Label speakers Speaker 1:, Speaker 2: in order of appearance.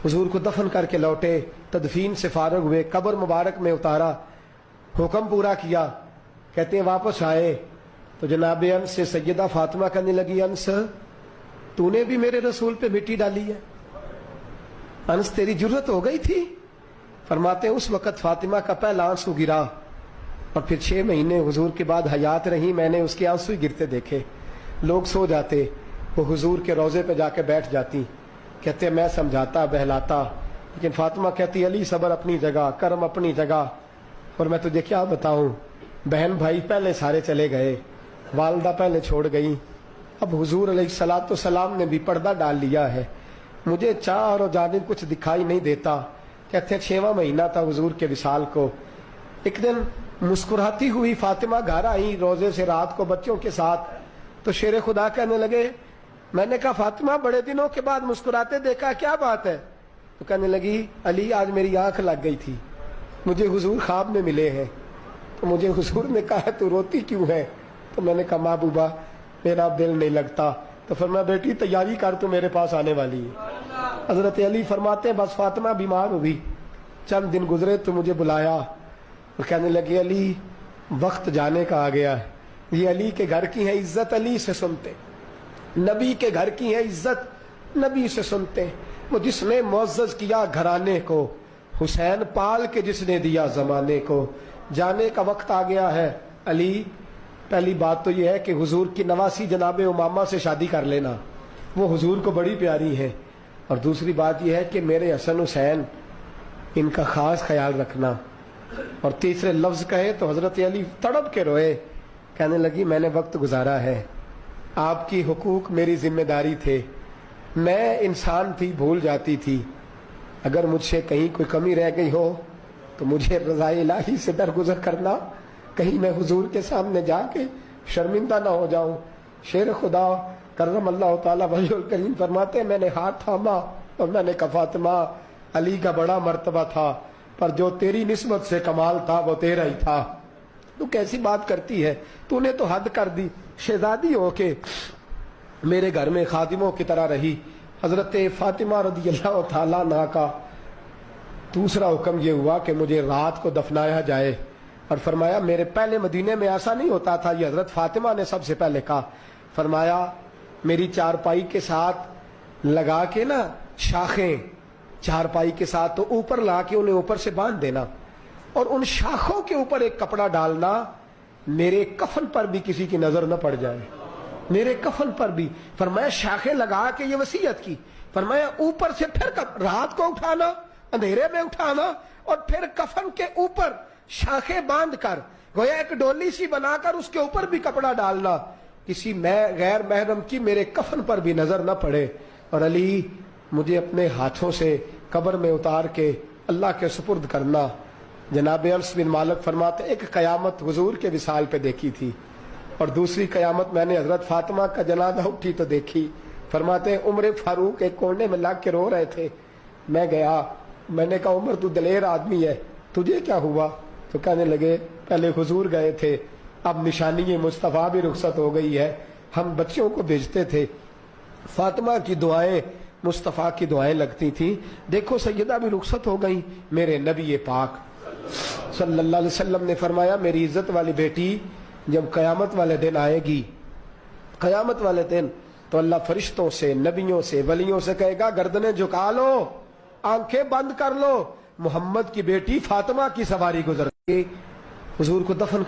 Speaker 1: हुजूर को दफन करके लौटे, तदफीन से फारग हुए, कब्र मुबारक में उतारा, हुक्म पूरा किया। कहते हैं वापस आए तो जनाब अनस से सैयदा फातिमा कहने लगी, अनस तूने भी मेरे रसूल पे मिट्टी डाली है, अनस तेरी जुर्रत हो गई थी। फरमाते हैं उस वक़्त फातिमा का पहला आंसू गिरा और फिर 6 महीने हुजूर के बाद हयात रही, मैंने उसके आंसू ही गिरते देखे। लोग सो जाते, वो हुजूर के रोज़े पे जाके बैठ जाती। कहते मैं समझाता बहलाता, लेकिन फातिमा कहती अली सब्र अपनी जगह, करम अपनी जगह। और मैं तुझे क्या बताऊं, बहन भाई पहले सारे चले गए, वालदा पहले छोड़ गई, अब हुजूर अलैहिस्सलातु सलाम ने भी पर्दा डाल लिया है, मुझे चार और जानिब कुछ दिखाई नहीं देता। कहते 6वां महीना था हुजूर के विसाल को। एक दिन मुस्कुराती हुई फातिमा घर आई रोजे से रात को बच्चों के साथ, तो शेर खुदा कहने लगे, मैंने कहा फातिमा बड़े दिनों के बाद मुस्कुराते देखा, क्या बात है? तो कहने लगी अली आज मेरी आंख लग गई थी, मुझे हुजूर ख्वाब में मिले हैं, तो मुझे हुजूर ने कहा तू रोती क्यों है? तो मैंने कहा महबूबा मेरा दिल नहीं लगता। तो फरमाया बेटी तैयारी कर, तू मेरे पास आने वाली है। हजरत अली फरमाते हैं बस फातिमा बीमार हुई, चंद दिन गुजरे तो मुझे बुलाया और कहने लगे अली वक्त जाने का आ गया है, ये अली के घर की है इज्जत अली से सुनते, नबी के घर की है इज्जत नबी से सुनते। वो जिसने मुअज़्ज़ज़ किया घराने को, हुसैन पाल के जिसने दिया जमाने को, जाने का वक्त आ गया है अली। पहली बात तो यह है कि हुजूर की नवासी जनाब उमामा से शादी कर लेना, वो हुजूर को बड़ी प्यारी है। और दूसरी बात यह है कि मेरे हसन हुसैन इनका खास ख्याल रखना। और तीसरे लफ्ज़ कहे तो हजरत अली तड़प के रोए, कहने लगी मैंने वक्त गुजारा है, आपकी हुकूक मेरी जिम्मेदारी थे, मैं इंसान थी भूल जाती थी, अगर मुझसे कहीं कोई कमी रह गई हो तो मुझे रज़ाए इलाही से दरगुजर करना, कहीं मैं हुजूर के सामने जाके शर्मिंदा ना हो जाऊं। शेर खुदा करम अल्लाह ताला वजहुल करीम फरमाते मैंने हाथ थामा और मैंने कहा फातिमा अली का बड़ा मर्तबा था, पर जो तेरी निस्बत से कमाल था वो तेरा ही था। तू कैसी बात करती है, तूने तो हद कर दी, शहजादी हो के मेरे घर में खादिमों की तरह रही। हजरत फातिमा रज़ियल्लाहु ताला अन्हा का दूसरा हुक्म ये हुआ कि मुझे रात को दफनाया जाए। और फरमाया मेरे पहले मदीने में ऐसा नहीं होता था, ये हजरत फातिमा ने सबसे पहले कहा। फरमाया मेरी चारपाई के साथ लगा के ना शाखें, चारपाई के साथ तो ऊपर ला के उन्हें ऊपर से बांध देना और उन शाखों के ऊपर एक कपड़ा डालना, मेरे कफन पर भी किसी की नजर न पड़ जाए, मेरे कफन पर भी। फरमाया शाखें लगा के ये वसीयत की। फरमाया ऊपर से फिर रात को उठाना, अंधेरे में उठाना और फिर कफन के ऊपर शाखें बांध कर गोया एक डोली सी बनाकर उसके ऊपर भी कपड़ा डालना, किसी गैर महरम की मेरे कफन पर भी नजर न पड़े। और अली मुझे अपने हाथों से कब्र में उतार के अल्लाह के सुपुर्द करना। जनाब अनस बिन मालिक फरमाते एक कयामत हुजूर के विसाल पे देखी थी और दूसरी कयामत मैंने हजरत फातिमा का जनाजा उठी तो देखी। फरमाते उमर फारूक एक कोने में लग के रो रहे थे, मैं गया, मैंने कहा उमर तू दलेर आदमी है, तुझे क्या हुआ? तो कहने लगे पहले हुजूर गए थे, अब निशानी मुस्तफ़ा भी रुखसत हो गई है, हम बच्चों को भेजते थे, फातिमा की दुआएं मुस्तफ़ा की दुआएं लगती थी, देखो सैयदा भी रुखसत हो गई। मेरे नबी पाक सल्लल्लाहु अलैहि वसल्लम ने फरमाया मेरी इज्जत वाली बेटी जब कयामत वाले दिन आएगी, कयामत वाले दिन तो अल्लाह फरिश्तों से, नबियों से, वलियों से कहेगा गर्दनें झुका लो, आंखें बंद कर लो, मोहम्मद की बेटी फातिमा की सवारी गुजर। हुजूर को दफन